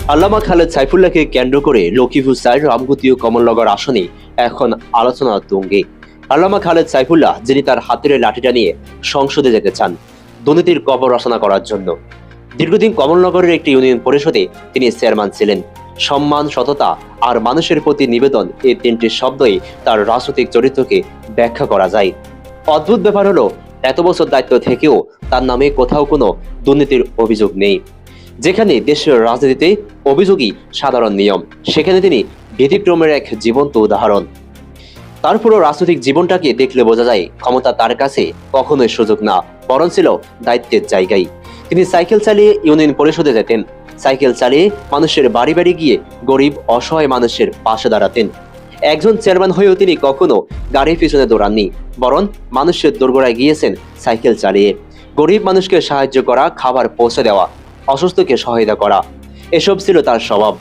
আল্লামা খালেদ সাইফুল্লাহকে কেন্দ্র করে লক্ষ্মীপুর সাইড রামগতি ও কমলনগর আসনে এখন আলোচনা তুঙ্গে। আল্লামা খালেদ সাইফুল্লাহ, যিনি তার হাতের লাঠিটা নিয়ে সংসদে যেতে চান দুর্নীতির কবর রচনা করার জন্য। দীর্ঘদিন কমলনগরের একটি ইউনিয়ন পরিষদে তিনি চেয়ারম্যান ছিলেন। সম্মান, সততা আর মানুষের প্রতি নিবেদন, এই তিনটি শব্দই তার রাজনৈতিক চরিত্রকে ব্যাখ্যা করা যায়। অদ্ভুত ব্যাপার হলো, এত বছর দায়িত্ব থেকেও তার নামে কোথাও কোনো দুর্নীতির অভিযোগ নেই। যেখানে দেশের রাজনীতিতে অভিযোগই সাধারণ নিয়ম, সেখানে তিনি ব্যতিক্রমের এক জীবন্ত উদাহরণ। তার পুরো রাজনৈতিক জীবনটাকে দেখলে বোঝা যায়, ক্ষমতা তার কাছে কখনোই সুযোগ না, বরং ছিল দায়িত্বের জায়গায়। তিনি সাইকেল চালিয়ে ইউনিয়ন পরিষদে যেতেন, সাইকেল চালিয়ে মানুষের বাড়ি বাড়ি গিয়ে গরিব অসহায় মানুষের পাশে দাঁড়াতেন। একজন চেয়ারম্যান হয়েও তিনি কখনো গাড়ির পিছনে দৌড়াননি, বরং মানুষের দোরগোড়ায় গিয়েছেন সাইকেল চালিয়ে। গরিব মানুষকে সাহায্য করা, খাবার পৌঁছে দেওয়া, অসুস্থকে সহায়তা করা, এসব ছিল তার স্বভাব।